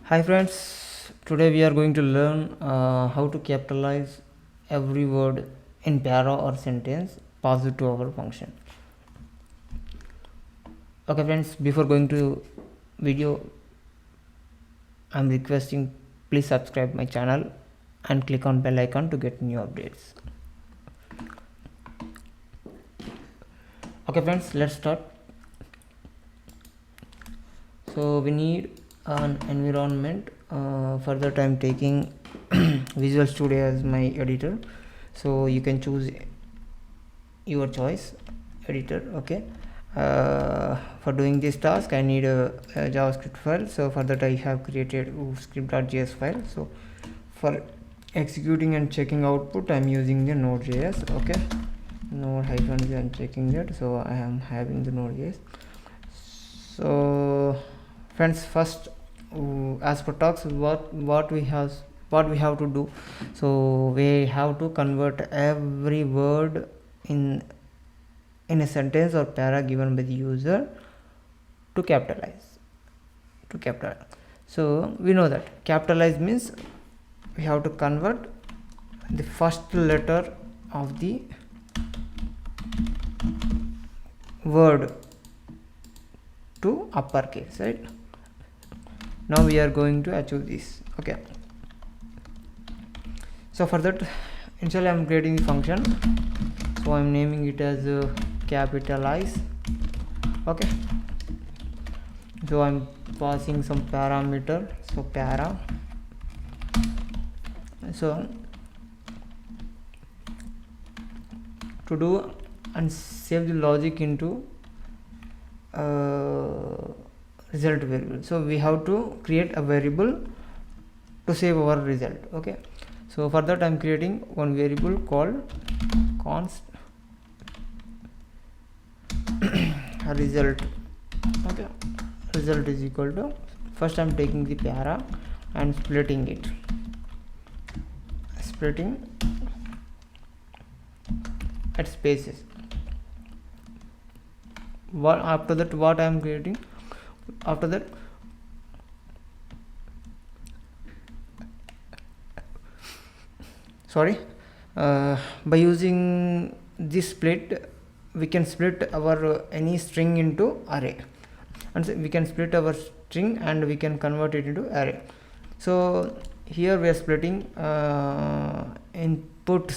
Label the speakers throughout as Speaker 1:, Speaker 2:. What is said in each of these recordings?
Speaker 1: Hi friends, today we are going to learn how to capitalize every word in para or sentence passed to our function. Okay friends, before going to video, I'm requesting please subscribe my channel and click on bell icon to get new updates. Okay friends, let's start. So we need an environment. For that I'm taking Visual Studio as my editor, so you can choose your choice editor. Okay, for doing this task I need a JavaScript file, so for that I have created script.js file. So for executing and checking output I'm using the node.js. Okay, node-j, I'm checking that, so I am having the node.js. So friends, first as per talks, what we have to do. So we have to convert every word in a sentence or para given by the user to capitalize. So we know that capitalize means we have to convert the first letter of the word to uppercase, right? Now we are going to achieve this. Okay, so for that initially I'm creating the function, so I'm naming it as capitalize. Okay, so I'm passing some parameter, so para. So to do and save the logic into result variable, so we have to create a variable to save our result. Okay, so for that I'm creating one variable called const result. Okay, result is equal to, first I'm taking the para and splitting at spaces. After that what I am creating, after that by using this split we can split our any string into array, and so we can split our string and we can convert it into array. So here we are splitting input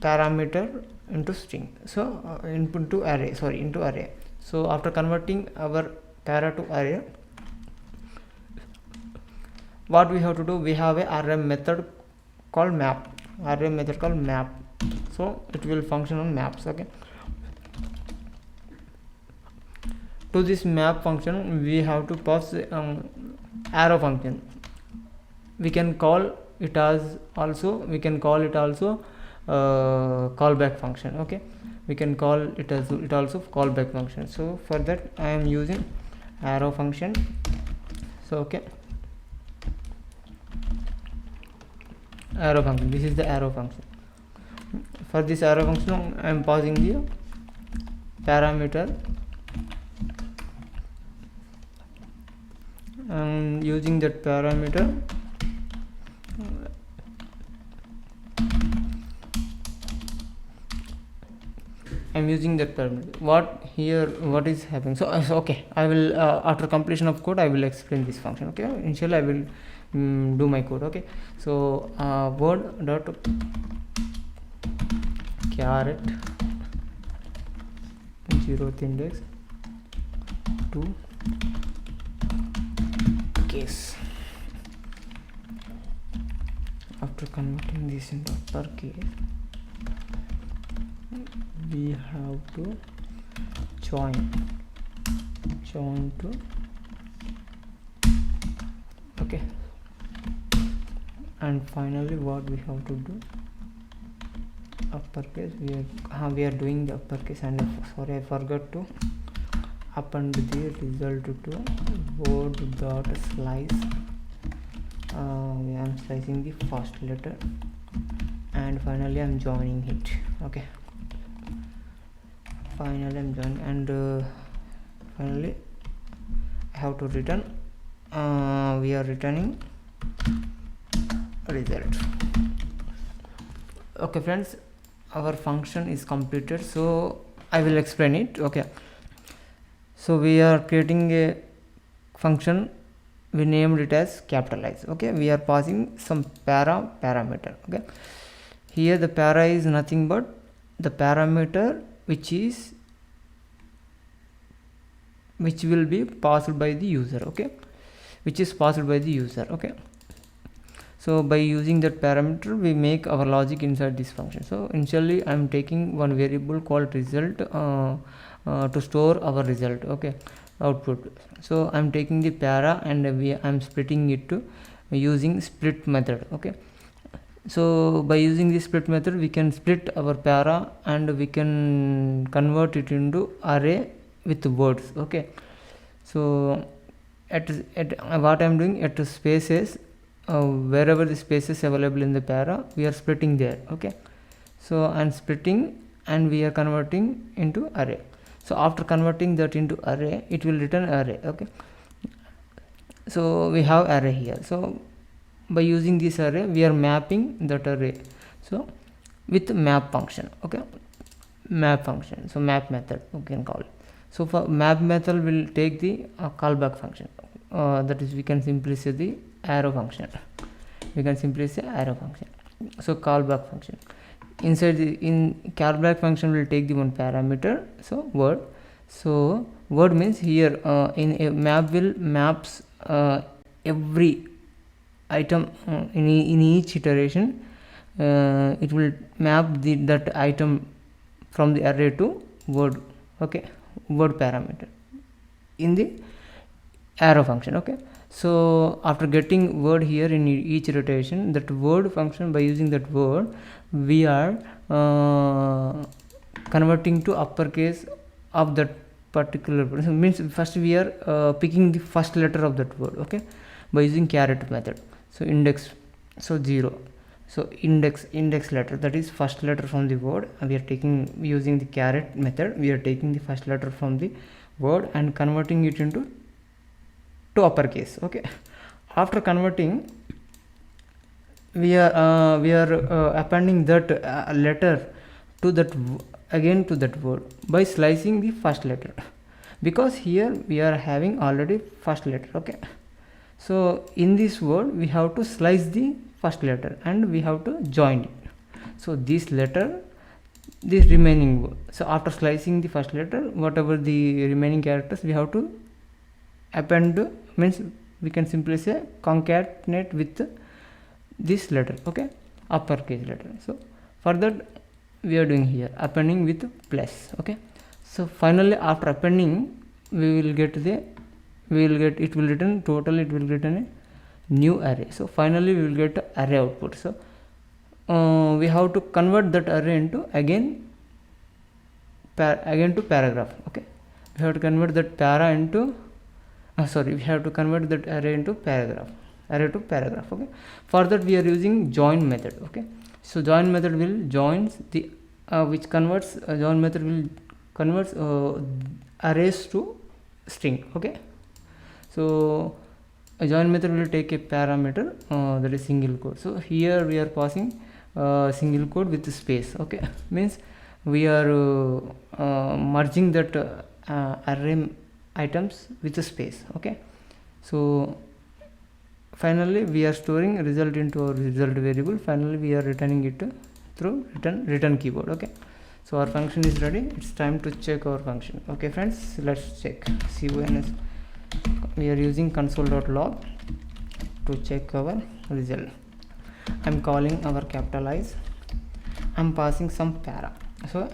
Speaker 1: parameter into string, so input to array, into array. So after converting our para to array, what we have to do, we have a array method called map, so it will function on maps. Okay, to this map function we have to pass arrow function. We can call it as also, callback function. Okay, we can call it as also callback function. So for that I am using arrow function. So okay, arrow function, this is the arrow function. For this arrow function I am passing the parameter, and using that parameter I'm using that parameter. What is happening? So okay, I will after completion of code I will explain this function. Okay, initially I will do my code. Okay, so word dot caret 0th index to case. After converting this into uppercase, we have to join to, okay, and finally what we have to do, uppercase. We are doing the uppercase, and sorry I forgot to append the result to word dot slice. I am slicing the first letter, and finally I'm joining it. Okay, finally I'm joining, and finally I have to return we are returning result. Okay friends, our function is completed, so I will explain it. Okay, so we are creating a function, we named it as capitalize. Okay, we are passing some parameter. Okay, here the para is nothing but the parameter which will be passed by the user. Okay, which is passed by the user. Okay, so by using that parameter we make our logic inside this function. So initially I am taking one variable called result to store our result. Okay, output. So I am taking the para and I am splitting it to using split method. Okay, so by using this split method we can split our para and we can convert it into array with words. Okay, so at what I am doing, at spaces, wherever the spaces available in the para we are splitting there. Okay, so I'm splitting and we are converting into array. So after converting that into array, it will return array. Okay, so we have array here. So by using this array we are mapping that array, so with map function. Okay, map function, so map method we can call it. So for map method will take the callback function, that is we can simply say the arrow function. We can simply say arrow function. So callback function, inside the callback function will take the one parameter, so word. So word means here in a map will maps every item in each iteration. It will map that item from the array to word. Okay, word parameter in the arrow function. Okay, so after getting word here in each rotation, that word function, by using that word we are converting to uppercase of that particular means first we are picking the first letter of that word. Okay, by using caret method. So index, so 0, so index letter, that is first letter from the word, we are taking using the caret method. We are taking the first letter from the word and converting it into uppercase. Okay, after converting we are appending that letter to that again to that word by slicing the first letter, because here we are having already first letter. Okay, so in this word we have to slice the first letter and we have to join it. So this letter, this remaining word, so after slicing the first letter, whatever the remaining characters we have to append, means we can simply say concatenate with this letter. Okay, uppercase letter. So for that we are doing here appending with plus. Okay, so finally after appending we will get it will return total, it will return a new array. So finally we will get array output. So we have to convert that array into again to paragraph. Okay, we have to convert that para into we have to convert that array into array to paragraph. Okay, for that we are using join method. Okay, so join method will joins the which converts join method will converts arrays to string. Okay, so a join method will take a parameter that is single quote. So here we are passing single quote with space. Okay, means we are merging that array items with a space. Okay, so finally we are storing result into our result variable. Finally we are returning it through return keyword. Okay, so our function is ready. It's time to check our function. Okay friends, let's check. CONS, we are using console.log to check our result. I'm calling our capitalize. I'm passing some para. So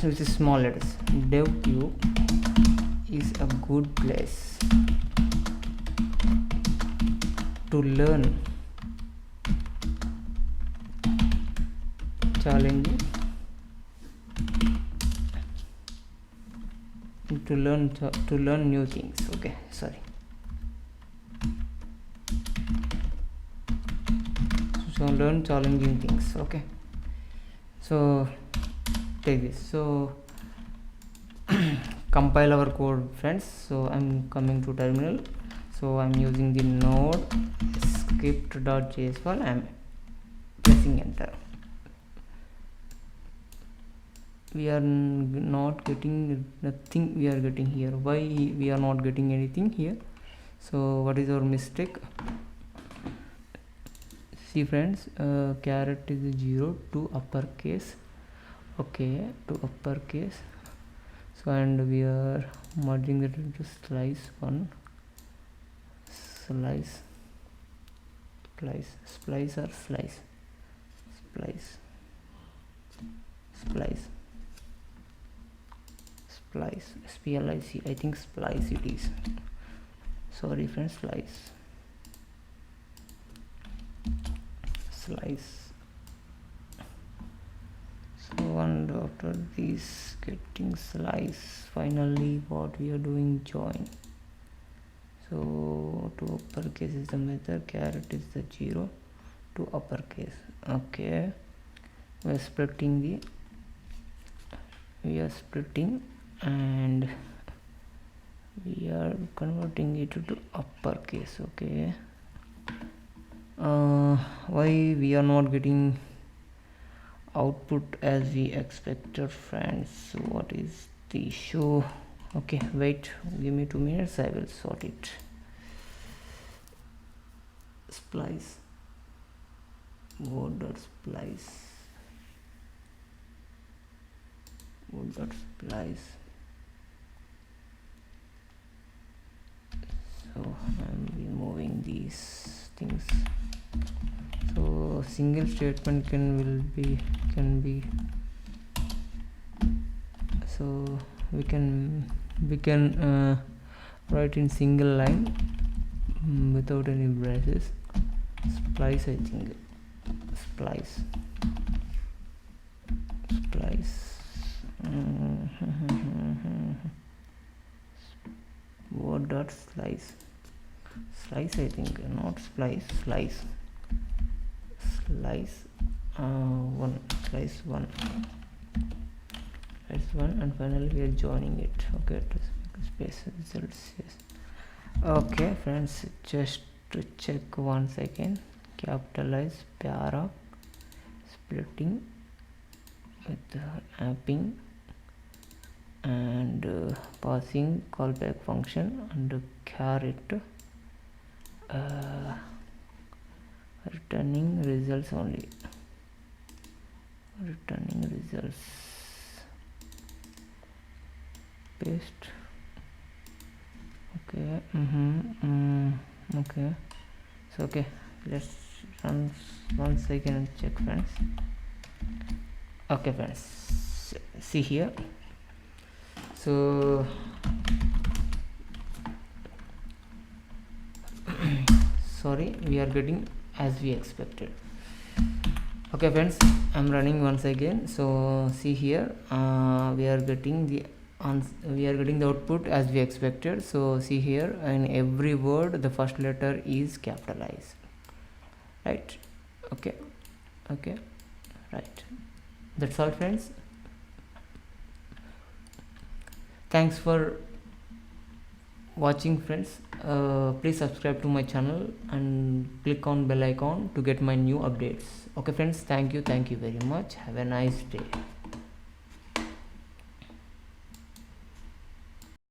Speaker 1: which is small letters. Dev queue is a good place to learn challenging, to learn new things. Okay, sorry. So learn challenging things. Okay, so take this. So compile our code, friends. So I'm coming to terminal, so I'm using the node script.js file. I'm pressing enter. We are not getting nothing, we are getting here. Why we are not getting anything here? So what is our mistake? See friends, caret is 0 to uppercase. Okay, to uppercase. So and we are merging it into slice 1, splice or splice, splice, I think splice it is. Sorry friends, slice. So and after this getting slice, finally what we are doing, join. So to uppercase is the method, caret is the 0 to uppercase. Okay, we are splitting and we are converting it to uppercase. Okay, why we are not getting output as we expected, friends? So what is the issue? Okay, wait, give me 2 minutes, I will sort it. Splice, word.splice, so I'm removing these things. So single statement can be so we can write in single line without any braces. Splice, I think splice word dot slice, I think, not splice, slice 1, and finally we are joining it. Okay, space results, yes. Okay friends, just to check once again, capitalize para, splitting with apping and passing callback function and caret, returning results only, paste. Okay, okay, so okay, let's run once again and check, friends. Okay friends, see here. So sorry, we are getting as we expected. Okay friends, I'm running once again. So see here, we are getting the output as we expected. So see here, in every word the first letter is capitalized, right? Okay, right, that's all friends. Thanks for watching, friends. Please subscribe to my channel and click on bell icon to get my new updates. Okay friends, thank you very much, have a nice day.